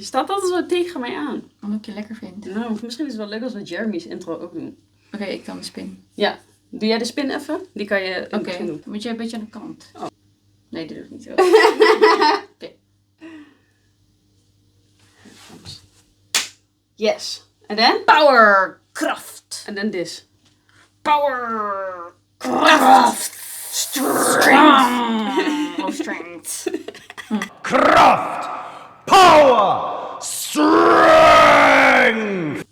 Je staat altijd zo tegen mij aan. Omdat ik je lekker vind. Nou, misschien is het wel leuk als we Jeremy's intro ook doen. Oké, ik kan de spin. Ja. Doe jij de spin even? Die kan je Oké, doen. moet jij een beetje aan de kant. Oh. Nee, dat doe ik niet zo. Oké. Yes. And then? Power. Kraft. And then this. Power. Kraft. Strength. Oh, strength. Kraft, power, strength!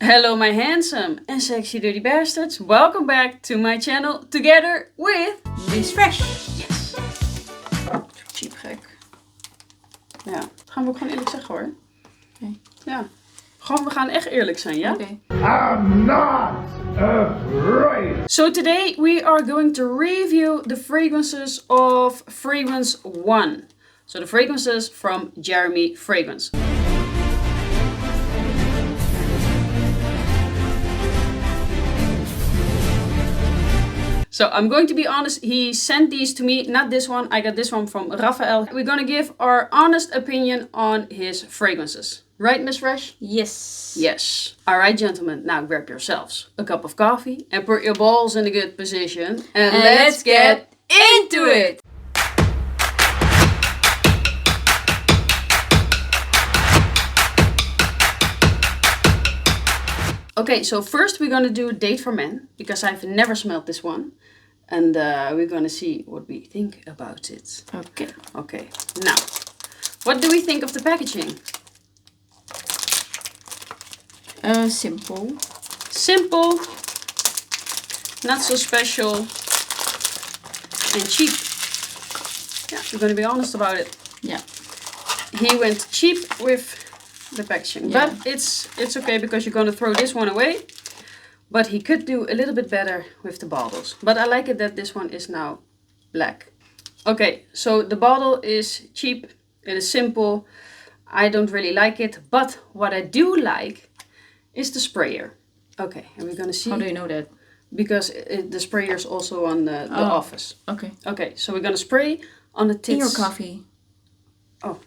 Hello my handsome and sexy dirty bastards. Welcome back to my channel together with Bisexual. Yes. Cheap gek. Ja, dat gaan we ook gewoon eerlijk zeggen hoor. Oké. Ja. Gewoon, we gaan echt eerlijk zijn, ja? Oké. I'm not afraid. So today we are going to review the fragrances of Fragrance 1. So the fragrances from Jeremy Fragrance. So I'm going to be honest, he sent these to me, not this one, I got this one from Raphael. We're gonna give our honest opinion on his fragrances. Right, Miss Fresh? Yes. Yes. Alright, gentlemen, now grab yourselves a cup of coffee and put your balls in a good position. And let's get into it! Okay, so first we're gonna do a date for men, because I've never smelled this one. And we're gonna see what we think about it. Oké. Okay, now, what do we think of the packaging? Simple. Simple, not so special, and cheap. Yeah, we're gonna be honest about it. Yeah. He went cheap with the packaging, Yeah. but it's okay because you're gonna throw this one away. But he could do a little bit better with the bottles. But I like it that this one is now black. Okay, so the bottle is cheap, it is simple. I don't really like it, but what I do like is the sprayer. Okay, and we're gonna see. How do you know that? Because the sprayer is also on the office. Okay. Okay, so we're gonna spray on the tits. In your coffee. Oh,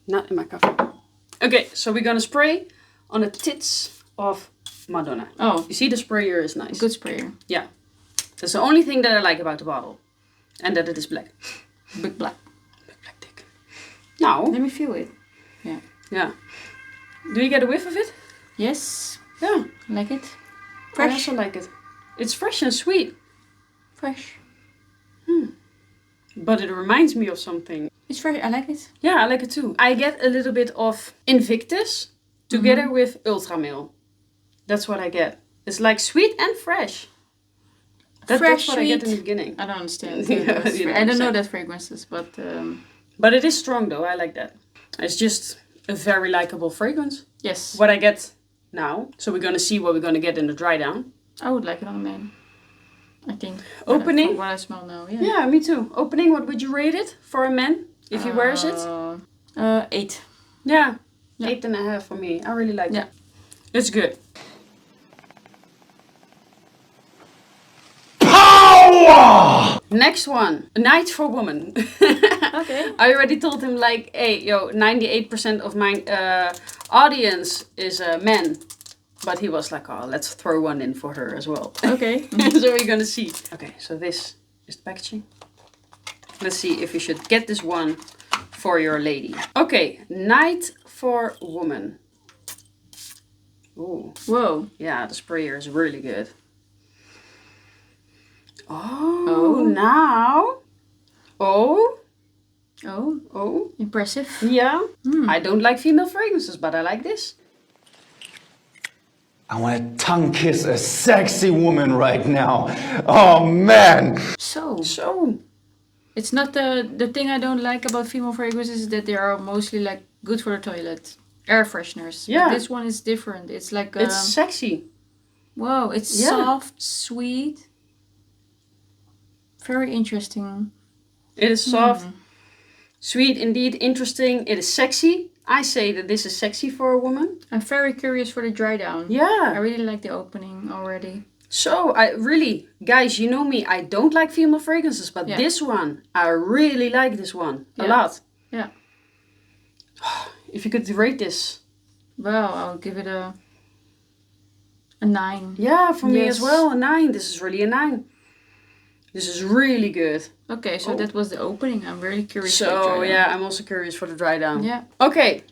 not in my coffee. Okay, so we're gonna spray on the tits of Madonna. Oh, You see, the sprayer is nice. good sprayer. Yeah. That's the only thing that I like about the bottle. And that it is black. Big black. Big black dick. Now, Let me feel it. Yeah. yeah. Do you get a whiff of it? Yes. Yeah. I like it. I Fresh. also like it. It's fresh and sweet. Fresh. But it reminds me of something. It's fresh. I like it. Yeah, I like it too. I get a little bit of Invictus together with Ultramil. That's what I get. It's like sweet and fresh. That's Fresh, what I get in the sweet. beginning. I don't understand. Yeah, you don't I don't know understand. that fragrances, but But it is strong though, I like that. It's just a very likable fragrance. yes. What I get now. So we're gonna see what we're gonna get in the dry down. I would like it on a man. I think. Opening? From what I smell now, yeah. Yeah, me too. Opening, what would you rate it for a man if he wears it? 8. Yeah, Yeah. 8.5 for me. I really like Yeah. it. It's good. Power! Next one, a night for woman. Okay. I already told him like, hey, yo, 98% of my audience is men. But he was like, oh, let's throw one in for her as well. Okay. So we're gonna see. Okay, so this is the packaging. Let's see if you should get this one for your lady. Okay, night for woman. Ooh, Whoa. yeah, the sprayer is really good. Oh, Oh. now. Oh, Oh. oh, Impressive. yeah. I don't like female fragrances, but I like this. I want to tongue kiss a sexy woman right now. Oh man. So, So, it's not the thing I don't like about female fragrances is that they are mostly like good for the toilet. Air fresheners. Yeah. But this one is different. It's like it's sexy. wow, it's Yeah. soft, sweet. Very interesting. It is soft, sweet, indeed, interesting. It is sexy. I say that this is sexy for a woman. I'm very curious for the dry down. I Yeah. really like the opening already. So, I really, guys, you know me, I don't like female fragrances, but Yeah. this one, I really like this one a Yeah. lot. Yeah. If you could rate this. Well, I'll give it a 9. Yeah, for me Yes. as well, a 9. This is really a 9. This is really good. Okay, so Oh. that was the opening. I'm really curious. for the So dry yeah, I'm also curious for the dry down. down. Yeah. Okay.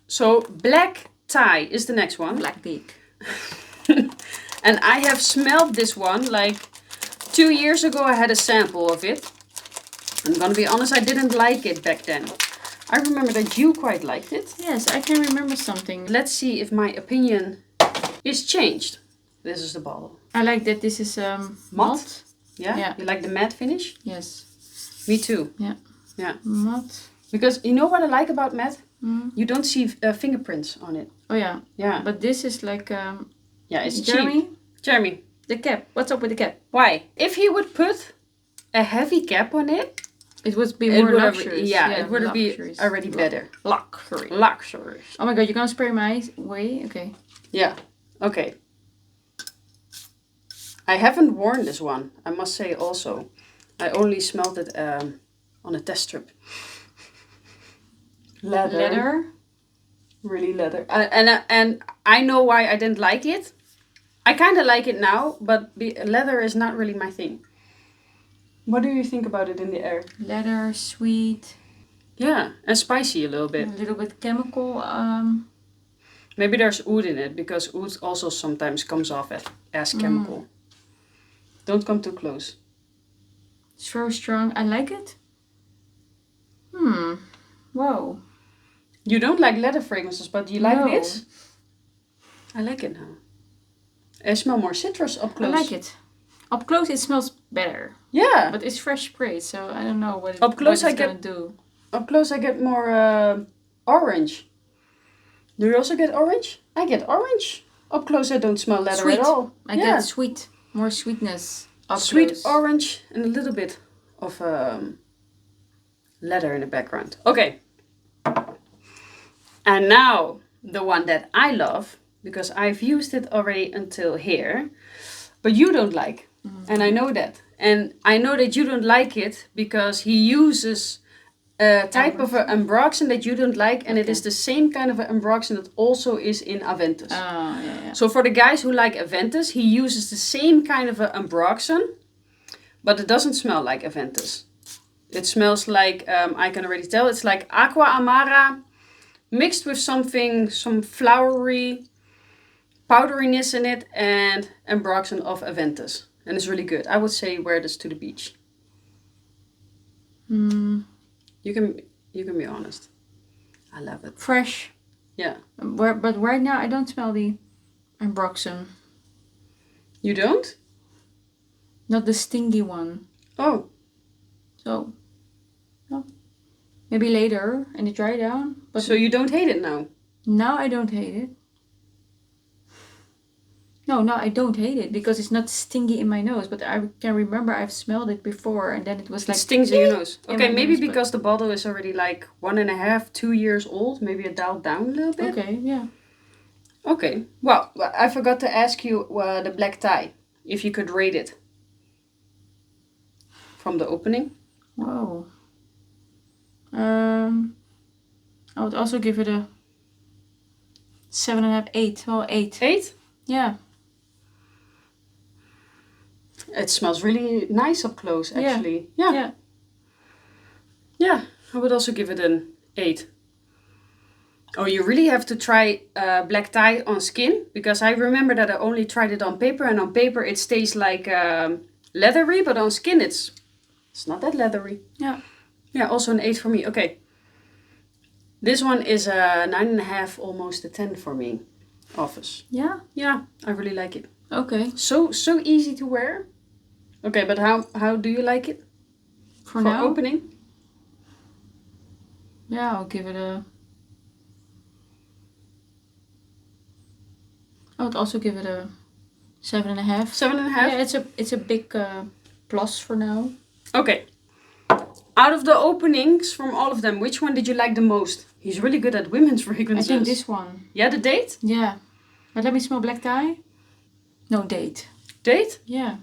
So black tie is the next one. Black Peak. And I have smelled this one like 2 years ago. I had a sample of it. I'm gonna be honest, I didn't like it back then. I remember that you quite liked it. Yes, I can remember something. Let's see if my opinion is changed. This is the bottle. I like that this is matte. Yeah? Yeah. You like the matte finish? Yes. Me too. Yeah. Yeah. Matte. Because you know what I like about matte? Mm. You don't see fingerprints on it. Oh yeah. Yeah. But this is like Yeah, it's Jeremy. cheap. Jeremy, The cap. What's up with the cap? why? If he would put a heavy cap on it, It would be it more would have, luxurious. it would be luxurious. already better. Luxury. Luxurious. Oh my god, you're gonna spray my way? Okay. Yeah. Okay. I haven't worn this one, I must say also. I only smelled it on a test strip. Leather. Really leather. And I know why I didn't like it. I kind of like it now, but leather is not really my thing. What do you think about it in the air? Leather, sweet, Yeah, and spicy a little bit. a little bit chemical. Maybe there's oud in it, because oud also sometimes comes off as chemical. Don't come too close. It's very strong. I like it. Whoa. You don't like leather fragrances, but you like No. this? I like it now. I smell more citrus up I close. like it. Up close it smells better. Yeah. But it's fresh sprayed, so I don't know what, Up close what I it's get- gonna do. Up close I get more orange. Do you also get orange? I get orange. Up close I don't smell leather Sweet. at all. I get sweet. More sweetness. Up Sweet close. orange and a little bit of leather in the background. Okay. And now the one that I love, because I've used it already until here, but you don't like. And I know that. And I know that you don't like it because he uses a type of an ambroxan that you don't like, and it is the same kind of an ambroxan that also is in Aventus. Oh, yeah. So for the guys who like Aventus, he uses the same kind of an ambroxan, but it doesn't smell like Aventus. It smells like, I can already tell, it's like Aqua Amara mixed with something, some flowery powderiness in it, and ambroxan of Aventus. And it's really good. I would say wear this to the beach. You can be honest. I love it. Fresh. Yeah. But right now I don't smell the ambroxan. You don't? Not the stingy one. Oh. So, no. Maybe later in the dry down. But So you don't hate it now? now I don't hate it. No, I don't hate it because it's not stingy in my nose. But I can remember I've smelled it before and then it was It like... stings in your nose. in Okay, my maybe nose, but- because the bottle is already like 1.5, 2 years old. Maybe it dialed down a little bit. Okay, yeah. Okay. Well, I forgot to ask you the black tie. If you could rate it. From the opening. Whoa. I would also give it a 7.5, 8. Well, 8. 8? Yeah. It smells really nice up close, Yeah. actually. Yeah. Yeah, I would also give it an 8. Oh, you really have to try black tie on skin, because I remember that I only tried it on paper, and on paper it stays like leathery, but on skin it's not that leathery. Yeah. Yeah, also an 8 for me. Okay. This one is a 9.5, almost a 10 for me. Office. Yeah? Yeah, I really like it. Okay. So easy to wear. Okay, but how do you like it? For now? Opening? Yeah, I'll give it a... I would also give it a 7.5. 7.5? Yeah, it's a big plus for now. Okay. Out of the openings from all of them, which one did you like the most? He's really good at women's I fragrances. think this one. Yeah, the date? Yeah. But let me smell black tie. No, date. Date? Yeah.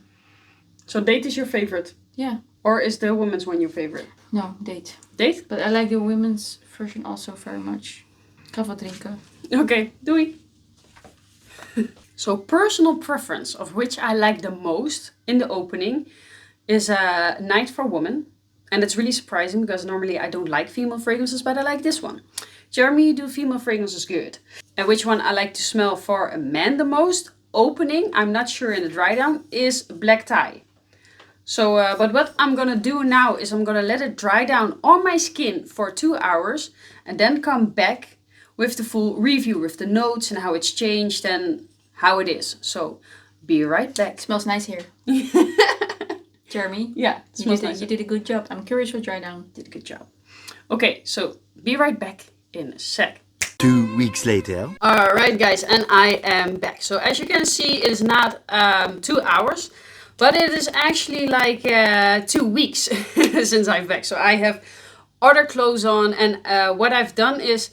So date is your favorite? Yeah. Or is the women's one your favorite? No, date. Date? But I like the women's version also very much. ga wat drinken. Okay, doei. So personal preference of which I like the most in the opening is Night for Women. And it's really surprising because normally I don't like female fragrances, but I like this one. Jeremy, you do female fragrances good. And which one I like to smell for a man the most, opening, I'm not sure in the dry down, is Black Tie. So, but what I'm gonna do now is I'm gonna let it dry down on my skin for 2 hours and then come back with the full review with the notes and how it's changed and how it is. So, be right back. Smells nice here. Jeremy? Yeah, it smells nice. You did a good job. I'm curious what dry down. Did a good job. Okay, so be right back in a sec. 2 weeks later. Alright guys, and I am back. So as you can see, it is not 2 hours, but it is actually like 2 weeks since I'm back. So I have other clothes on, and what I've done is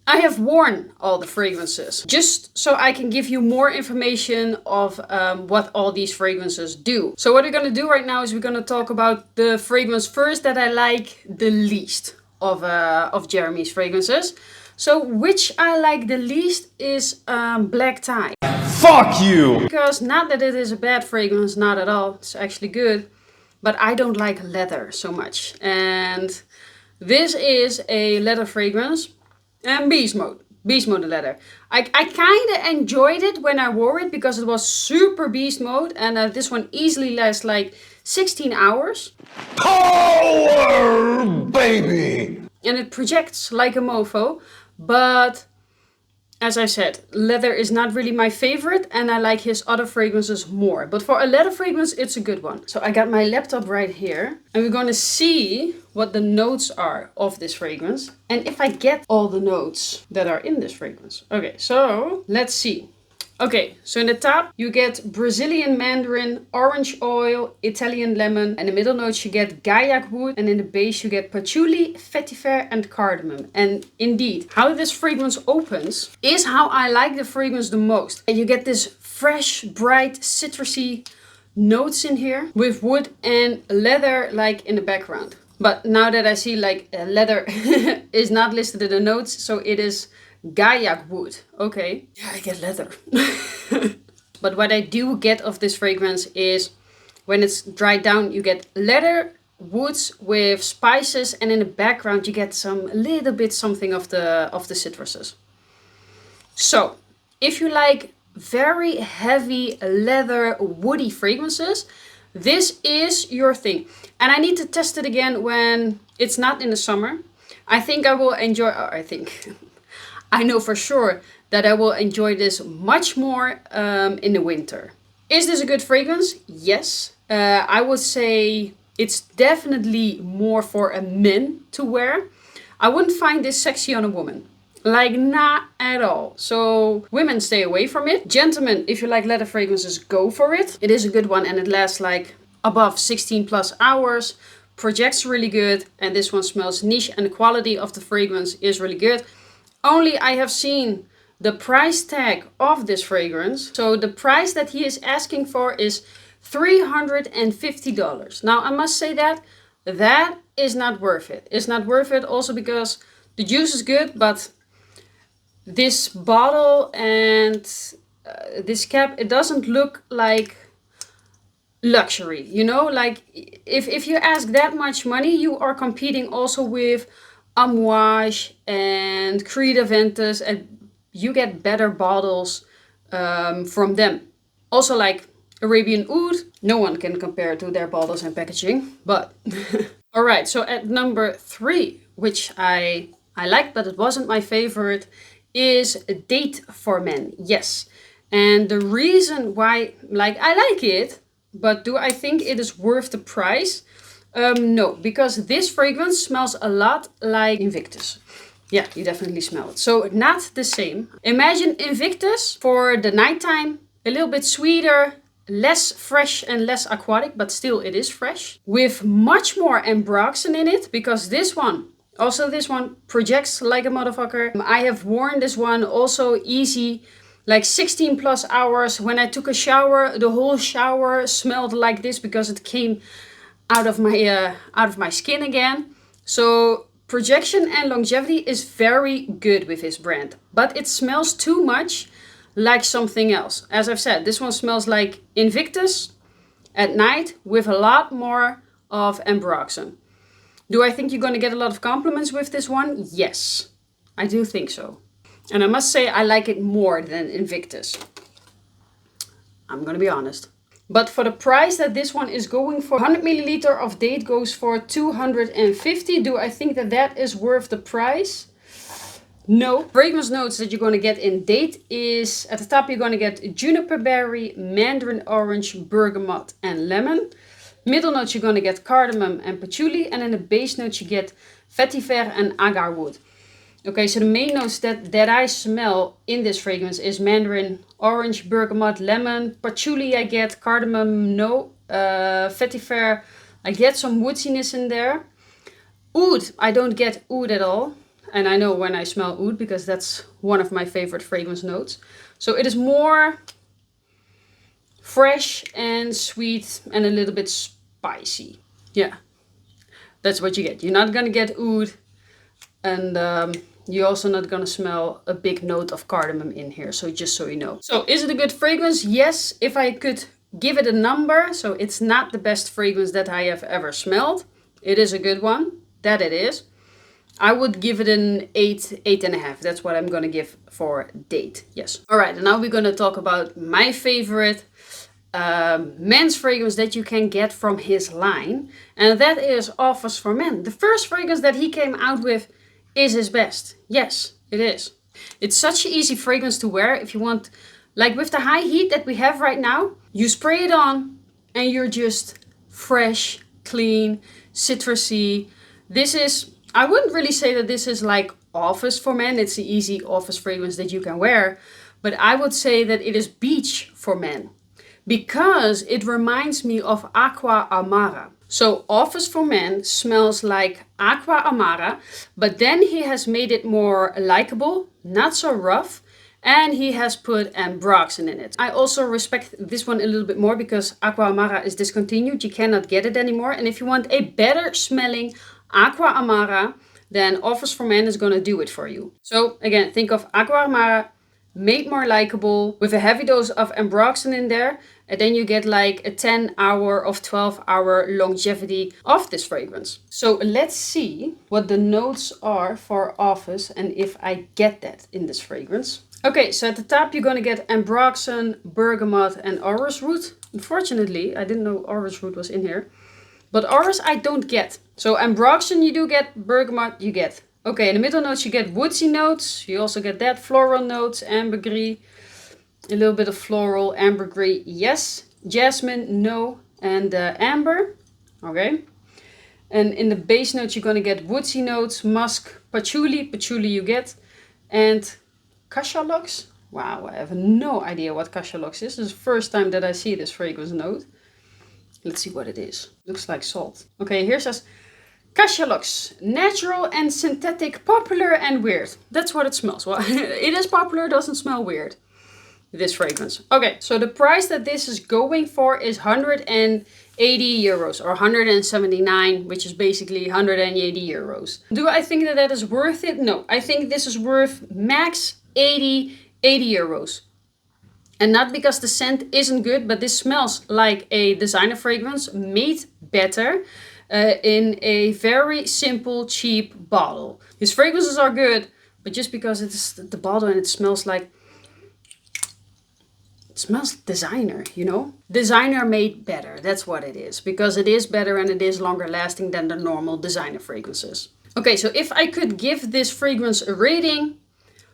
I have worn all the fragrances just so I can give you more information of what all these fragrances do. So what we're gonna do right now is we're gonna talk about the fragrance first that I like the least of Jeremy's fragrances. So which I like the least is Black Tie. Fuck you! Because not that it is a bad fragrance, not at all. It's actually good. But I don't like leather so much. And this is a leather fragrance. And beast mode leather. I kind of enjoyed it when I wore it because it was super beast mode. And this one easily lasts like 16 hours. Power, baby! And it projects like a mofo. But as I said, leather is not really my favorite and I like his other fragrances more. But for a leather fragrance, it's a good one. So I got my laptop right here and we're gonna see what the notes are of this fragrance. And if I get all the notes that are in this fragrance. Okay, so let's see. Okay, so in the top you get Brazilian mandarin, orange oil, Italian lemon. And in the middle notes you get gaiac wood. And in the base you get patchouli, vetiver and cardamom. And indeed, how this fragrance opens is how I like the fragrance the most. And you get this fresh, bright, citrusy notes in here with wood and leather like in the background. But now that I see like leather is not listed in the notes, so it is gaiac wood. Okay. Yeah, I get leather. But what I do get of this fragrance is when it's dried down, you get leather, woods with spices, and in the background you get some little bit something of the citruses. So, if you like very heavy leather woody fragrances, this is your thing. And I need to test it again when it's not in the summer. I think I will enjoy, I know for sure that I will enjoy this much more in the winter. Is this a good fragrance? Yes. I would say it's definitely more for a man to wear. I wouldn't find this sexy on a woman. Like, not at all. So women, stay away from it. Gentlemen, if you like leather fragrances, go for it. It is a good one and it lasts like above 16 plus hours. Projects really good. And this one smells niche and the quality of the fragrance is really good. Only I have seen the price tag of this fragrance. So the price that he is asking for is $350. Now I must say that is not worth it. It's not worth it also because the juice is good, but this bottle and this cap, it doesn't look like luxury, you know? Like if you ask that much money, you are competing also with Amouage and Creed Aventus, and you get better bottles from them. Also like Arabian Oud, no one can compare to their bottles and packaging, but alright, so at number 3, which I liked but it wasn't my favorite, is Date for Men. Yes, and the reason why, like, I like it, but do I think it is worth the price? No, because this fragrance smells a lot like Invictus. Yeah, you definitely smell it. So not the same. Imagine Invictus for the nighttime, a little bit sweeter, less fresh and less aquatic, but still it is fresh. With much more ambroxan in it, because this one projects like a motherfucker. I have worn this one also easy, like 16 plus hours. When I took a shower, the whole shower smelled like this because it came out of my skin again. So Projection and longevity is very good with his brand, but it smells too much like something else. As I've said, this one smells like Invictus at night with a lot more of ambroxan. Do I think you're going to get a lot of compliments with this one? Yes, I do think so. And I must say I like it more than Invictus. I'm going to be honest. But for the price that this one is going for, 100 milliliter of date goes for 250. Do I think that that is worth the price? No. Fragrance notes that you're going to get in date is, at the top you're going to get juniper berry, mandarin orange, bergamot and lemon. Middle notes you're going to get cardamom and patchouli. And in the base notes you get vetiver and agar wood. Okay, so the main notes that I smell in this fragrance is mandarin orange, bergamot, lemon, patchouli I get, cardamom, no, vetiver, I get some woodiness in there. Oud, I don't get oud at all. And I know when I smell oud because that's one of my favorite fragrance notes. So it is more fresh and sweet and a little bit spicy. Yeah, that's what you get. You're not gonna get oud. And you're also not gonna smell a big note of cardamom in here, so just so you know. So is it a good fragrance? Yes, if I could give it a number. So it's not the best fragrance that I have ever smelled. It is a good one, that it is. I would give it an 8, 8.5. That's what I'm gonna give for date, yes. All right, and now we're gonna talk about my favorite men's fragrance that you can get from his line. And that is Office for Men. The first fragrance that he came out with is his best. Yes, it is. It's such an easy fragrance to wear if you want, like with the high heat that we have right now, you spray it on and you're just fresh, clean, citrusy. This is, I wouldn't really say that this is like Office for Men. It's the easy office fragrance that you can wear. But I would say that it is beach for men because it reminds me of Aqua Amara. So Office for Men smells like Aqua Amara, but then he has made it more likable, not so rough, and he has put ambroxan in it. I also respect this one a little bit more because Aqua Amara is discontinued. You cannot get it anymore. And if you want a better smelling Aqua Amara, then Office for Men is going to do it for you. So again, think of Aqua Amara, made more likable with a heavy dose of ambroxan in there. And then you get like a 10-hour of 12-hour longevity of this fragrance. So let's see what the notes are for Office and if I get that in this fragrance. Okay, so at the top you're going to get ambroxan, bergamot and orris root. Unfortunately, I didn't know orris root was in here. But orris I don't get. So ambroxan you do get, bergamot you get. Okay, in the middle notes you get woodsy notes. You also get that, floral notes, ambergris. A little bit of floral, ambergris, yes. Jasmine, no. And amber, okay. And in the base notes, you're going to get woodsy notes, musk, patchouli you get. And cachalox. Wow, I have no idea what cachalox is. This is the first time that I see this fragrance note. Let's see what it is. Looks like salt. Okay, here says cachalox, natural and synthetic, popular and weird. That's what it smells. Well, it is popular, doesn't smell weird. This fragrance. Okay, so the price that this is going for is 180 euros or 179, which is basically 180 euros. Do I think that that is worth it? No, I think this is worth max 80 euros. And not because the scent isn't good, but this smells like a designer fragrance made better in a very simple, cheap bottle. His fragrances are good, but just because it's the bottle and it smells like, smells designer, you know? Designer made better, that's what it is. Because it is better and it is longer lasting than the normal designer fragrances. Okay, so if I could give this fragrance a rating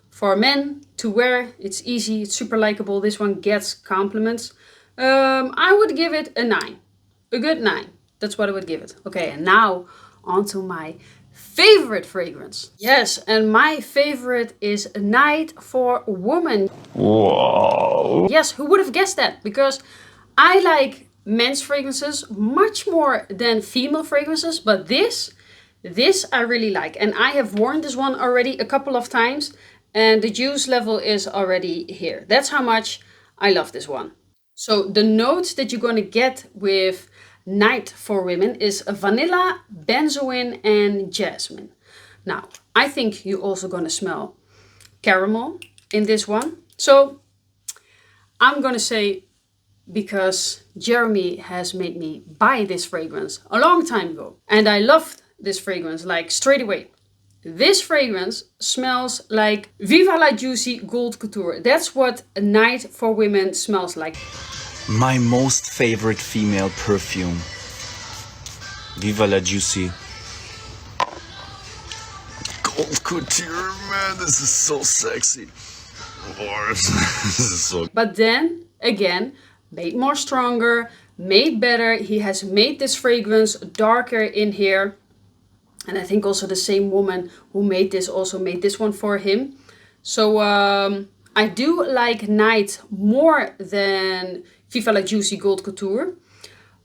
for men to wear, it's easy, it's super likable, this one gets compliments. I would give it a 9. A good 9. That's what I would give it. Okay, and now on to my favorite fragrance. Yes, and my favorite is Night for Woman. Whoa. Yes, who would have guessed that? Because I like men's fragrances much more than female fragrances, but this I really like. And I have worn this one already a couple of times and the juice level is already here. That's how much I love this one. So the notes that you're going to get with Night for Women is vanilla, benzoin and jasmine. Now, I think you're also gonna smell caramel in this one. So I'm gonna say, because Jeremy has made me buy this fragrance a long time ago, and I loved this fragrance like straight away. This fragrance smells like Viva la Juicy Gold Couture. That's what a night for women smells like. My most favorite female perfume. Viva la Juicy Gold Couture, man, this is so sexy. Oh, this is so... But then, again, made more stronger, made better. He has made this fragrance darker in here. And I think also the same woman who made this also made this one for him. So I do like Night more than Viva la Juicy Gold Couture.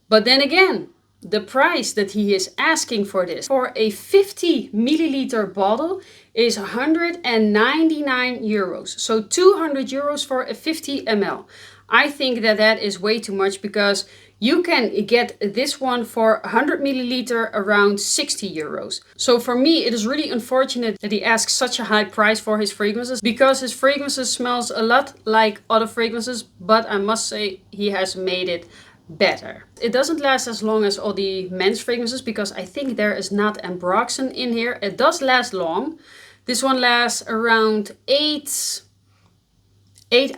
But then again, the price that he is asking for this, for a 50 milliliter bottle, is 199 euros. So 200 euros for a 50 ml. I think that that is way too much, because you can get this one for 100 milliliter around 60 euros. So for me, it is really unfortunate that he asks such a high price for his fragrances, because his fragrances smells a lot like other fragrances, but I must say he has made it better. It doesn't last as long as all the men's fragrances, because I think there is not ambroxan in here. It does last long. This one lasts around 8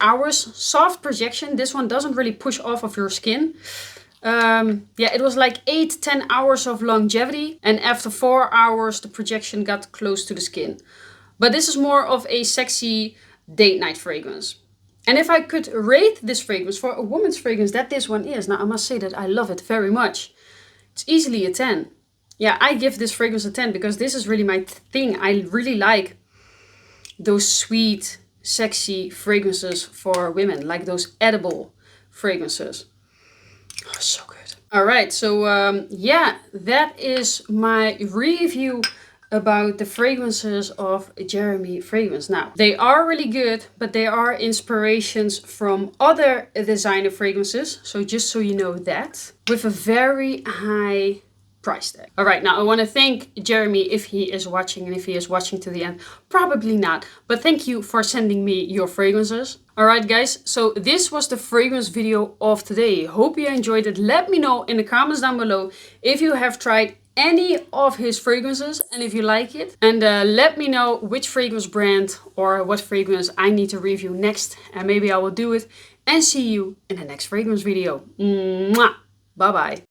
hours. Soft projection. This one doesn't really push off of your skin. Yeah, it was like 8-10 hours of longevity, and after 4 hours the projection got close to the skin. But this is more of a sexy date night fragrance. And if I could rate this fragrance for a woman's fragrance that this one is, now I must say that I love it very much. It's easily a 10. Yeah, I give this fragrance a 10 because this is really my thing. I really like those sweet, sexy fragrances for women, like those edible fragrances. Oh, so good. All right, so yeah, that is my review about the fragrances of Jeremy Fragrance. Now, they are really good, but they are inspirations from other designer fragrances. So just so you know that, with a very high price tag. All right, now I want to thank Jeremy if he is watching, and if he is watching to the end, probably not, but thank you for sending me your fragrances. All right, guys, so this was the fragrance video of today. Hope you enjoyed it. Let me know in the comments down below if you have tried any of his fragrances and if you like it. And let me know which fragrance brand or what fragrance I need to review next, and maybe I will do it. And see you in the next fragrance video. Mwah! Bye bye.